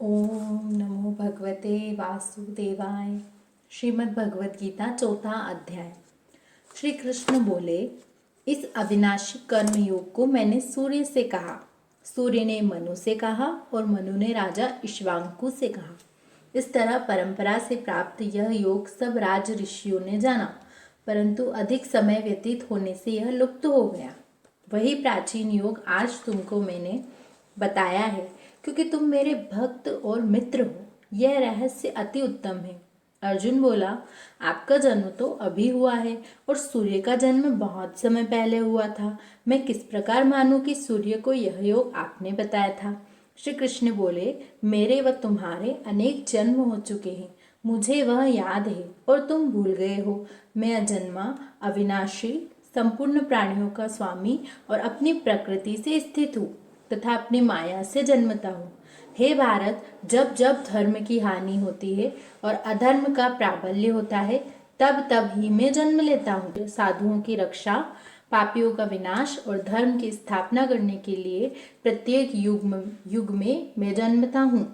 ओम नमो भगवते वासुदेवाय। श्रीमद् भगवत गीता चौथा अध्याय। श्री कृष्ण बोले, इस अविनाशी कर्म योग को मैंने सूर्य से कहा, सूर्य ने मनु से कहा और मनु ने राजा इक्ष्वाकु से कहा। इस तरह परंपरा से प्राप्त यह योग सब राज ऋषियों ने जाना, परंतु अधिक समय व्यतीत होने से यह लुप्त हो गया। वही प्राचीन योग आज तुमको मैंने बताया है, क्योंकि तुम मेरे भक्त और मित्र हो। यह रहस्य अति उत्तम है। अर्जुन बोला, आपका जन्म तो अभी हुआ है और सूर्य का जन्म बहुत समय पहले हुआ था। मैं किस प्रकार मानूं कि सूर्य को यह योग आपने बताया था। श्री कृष्ण बोले, मेरे व तुम्हारे अनेक जन्म हो चुके हैं, मुझे वह याद है और तुम भूल गए हो। मैं अजन्मा, अविनाशी, संपूर्ण प्राणियों का स्वामी और अपनी प्रकृति से स्थित हूँ तथा अपनी माया से जन्मता हूँ। हे भारत, जब जब धर्म की हानि होती है और अधर्म का प्राबल्य होता है, तब तब ही मैं जन्म लेता हूँ। साधुओं की रक्षा, पापियों का विनाश और धर्म की स्थापना करने के लिए प्रत्येक युग में मैं जन्मता हूँ।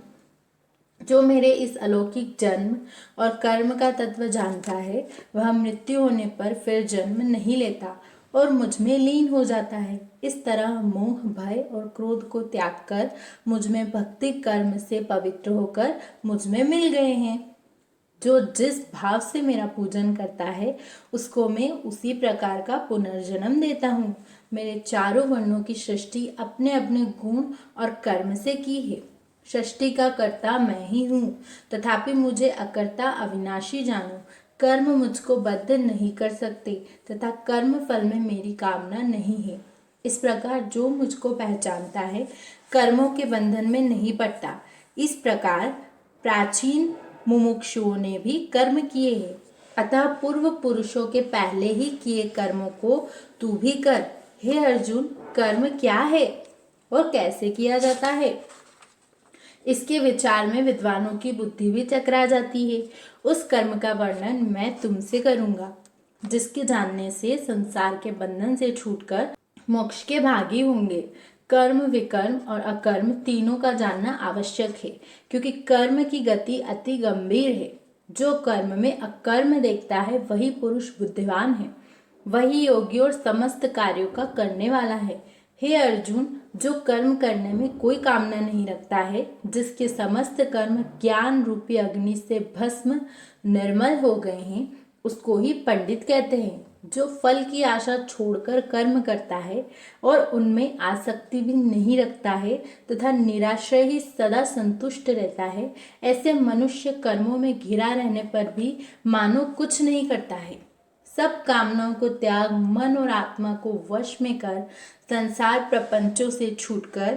जो मेरे इस अलौकिक जन्म और कर्म का तत्व जानता है, वह मृत्यु होने पर फिर जन्म नहीं लेता और मुझ में लीन हो जाता है। इस तरह मोह, भय और क्रोध को त्याग कर मुझ में भक्ति कर्म से पवित्र होकर मुझ में मिल गए हैं। जो जिस भाव से मेरा पूजन करता है, उसको मैं उसी प्रकार का पुनर्जन्म देता हूँ। मेरे चारों वर्णों की सृष्टि अपने अपने गुण और कर्म से की है। सृष्टि का कर्ता मैं ही हूँ, तथापि मुझे अकर्ता अविनाशी जानो। कर्म मुझको बद्ध नहीं कर सकते तथा कर्म फल में मेरी कामना नहीं है। इस प्रकार जो मुझको पहचानता है, कर्मों के बंधन में नहीं पड़ता। इस प्रकार प्राचीन मुमुक्षुओं ने भी कर्म किए हैं, अतः पूर्व पुरुषों के पहले ही किए कर्मों को तू भी कर। हे अर्जुन, कर्म क्या है और कैसे किया जाता है, इसके विचार में विद्वानों की बुद्धि भी चकरा जाती है। उस कर्म का वर्णन मैं तुमसे करूंगा, जिसके जानने से संसार के बंधन से छूटकर मोक्ष के भागी होंगे। कर्म, विकर्म और अकर्म तीनों का जानना आवश्यक है, क्योंकि कर्म की गति अति गंभीर है। जो कर्म में अकर्म देखता है, वही पुरुष बुद्धिमान है, वही योगी और समस्त कार्यों का करने वाला है। हे अर्जुन, जो कर्म करने में कोई कामना नहीं रखता है, जिसके समस्त कर्म ज्ञान रूपी अग्नि से भस्म निर्मल हो गए हैं, उसको ही पंडित कहते हैं। जो फल की आशा छोड़कर कर्म करता है और उनमें आसक्ति भी नहीं रखता है तथा निराश्रय ही सदा संतुष्ट रहता है, ऐसे मनुष्य कर्मों में घिरा रहने पर भी मानो कुछ नहीं करता है। सब कामनाओं को त्याग, मन और आत्मा को वश में कर संसार प्रपंचों से छूटकर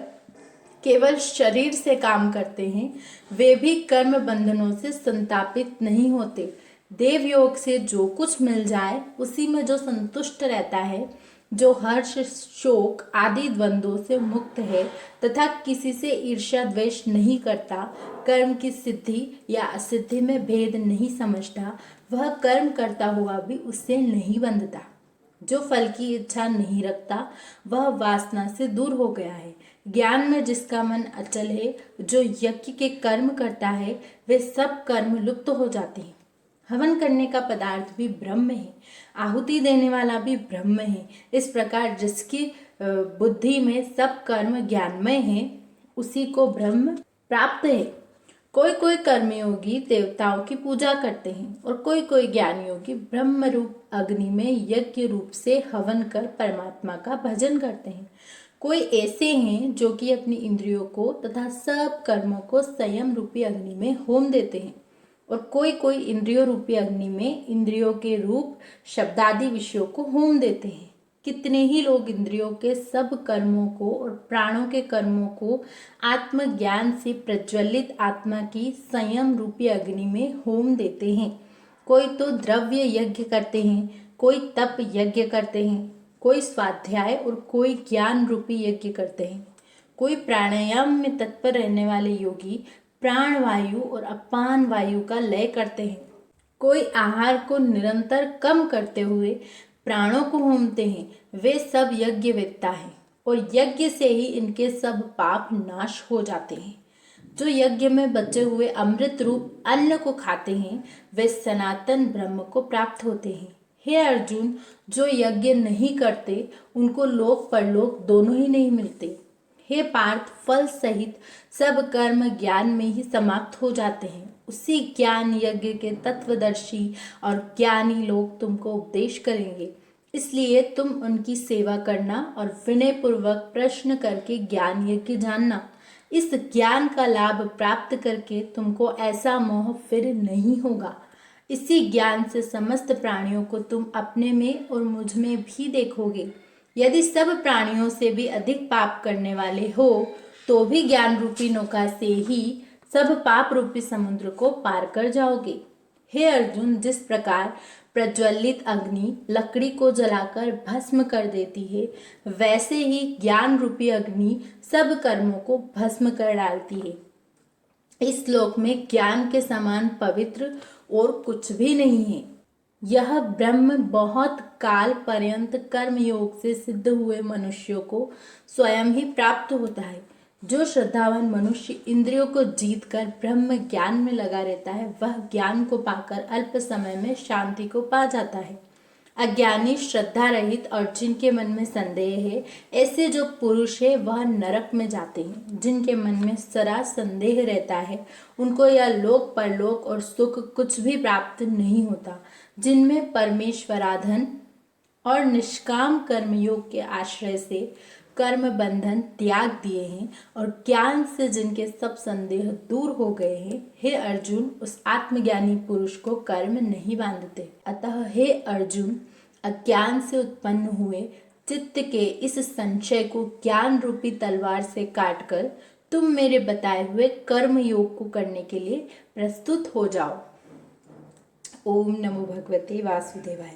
केवल शरीर से काम करते हैं, वे भी कर्म बंधनों से संतापित नहीं होते। देव योग से जो कुछ मिल जाए उसी में जो संतुष्ट रहता है, जो हर्ष, शोक आदि द्वंद्वों से मुक्त है तथा किसी से ईर्ष्या द्वेष नहीं करता, कर्म की सिद्धि या असिद्धि में भेद नहीं समझता, वह कर्म करता हुआ भी उससे नहीं बंधता। जो फल की इच्छा नहीं रखता, वह वासना से दूर हो गया है। ज्ञान में जिसका मन अचल है, जो यज्ञ के कर्म करता है, वे सब कर्म लुप्त हो जाते हैं। हवन करने का पदार्थ भी ब्रह्म है, आहुति देने वाला भी ब्रह्म है। इस प्रकार जिसकी बुद्धि में सब कर्म ज्ञानमय है, उसी को ब्रह्म प्राप्त है। कोई कोई कर्मयोगी देवताओं की पूजा करते हैं और कोई कोई ज्ञान योगी ब्रह्म रूप अग्नि में यज्ञ रूप से हवन कर परमात्मा का भजन करते हैं। कोई ऐसे हैं जो कि अपनी इंद्रियों को तथा सब कर्मों को संयम रूपी अग्नि में होम देते हैं, और कोई कोई इंद्रियों रूपी अग्नि में इंद्रियों के रूप शब्दादि विषयों को होम देते हैं। कितने ही लोग इंद्रियों के सब कर्मों को और प्राणों के कर्मों को आत्मज्ञान से प्रज्वलित आत्मा की संयम रूपी अग्नि में होम देते हैं। कोई तो द्रव्य यज्ञ करते हैं, कोई तप यज्ञ करते हैं, कोई स्वाध्याय और कोई ज्ञान रूपी यज्ञ करते हैं। कोई प्राणायाम में तत्पर रहने वाले योगी प्राण वायु और अपान वायु का लय करते हैं। कोई आहार को निरंतर कम करते हुए प्राणों को होमते हैं। वे सब यज्ञ वेत्ता हैं और यज्ञ से ही इनके सब पाप नाश हो जाते हैं। जो यज्ञ में बचे हुए अमृत रूप अन्न को खाते हैं वे सनातन ब्रह्म को प्राप्त होते हैं। हे अर्जुन, जो यज्ञ नहीं करते उनको लोक परलोक दोनों ही नहीं मिलते। हे पार्थ, फल सहित सब कर्म ज्ञान में ही समाप्त हो जाते हैं। उसी ज्ञान यज्ञ के तत्वदर्शी और ज्ञानी लोग तुमको उपदेश करेंगे, इसलिए तुम उनकी सेवा करना और विनय पूर्वक प्रश्न करके ज्ञान यज्ञ जानना। इस ज्ञान का लाभ प्राप्त करके तुमको ऐसा मोह फिर नहीं होगा। इसी ज्ञान से समस्त प्राणियों को तुम अपने में और मुझ में भी देखोगे। यदि सब प्राणियों से भी अधिक पाप करने वाले हो तो भी ज्ञान रूपी नौका से ही सब पाप रूपी समुद्र को पार कर जाओगे। हे अर्जुन, जिस प्रकार प्रज्वलित अग्नि लकड़ी को जलाकर भस्म कर देती है, वैसे ही ज्ञान रूपी अग्नि सब कर्मों को भस्म कर डालती है। इस श्लोक में ज्ञान के समान पवित्र और कुछ भी नहीं है। यह ब्रह्म बहुत काल पर्यंत कर्म योग से सिद्ध हुए मनुष्यों को स्वयं ही प्राप्त होता है। जो श्रद्धावान मनुष्य इंद्रियों को जीतकर ब्रह्म ज्ञान में लगा रहता है, वह ज्ञान को पाकर अल्प समय में शांति को पा जाता है। अज्ञानी, श्रद्धा रहित और जिनके मन में संदेह है, ऐसे जो पुरुष है वह नरक में जाते हैं। जिनके मन में सदा संदेह रहता है उनको यह लोक परलोक और सुख कुछ भी प्राप्त नहीं होता। जिनमें परमेश्वराधन और निष्काम कर्मयोग के आश्रय से कर्म बंधन त्याग दिए हैं और ज्ञान से जिनके सब संदेह दूर हो गए हैं, हे अर्जुन, उस आत्मज्ञानी पुरुष को कर्म नहीं बांधते। अतः हे अर्जुन, अज्ञान से उत्पन्न हुए चित्त के इस संशय को ज्ञान रूपी तलवार से काटकर तुम मेरे बताए हुए कर्म योग को करने के लिए प्रस्तुत हो जाओ। ओम नमो भगवते वासुदेवाय।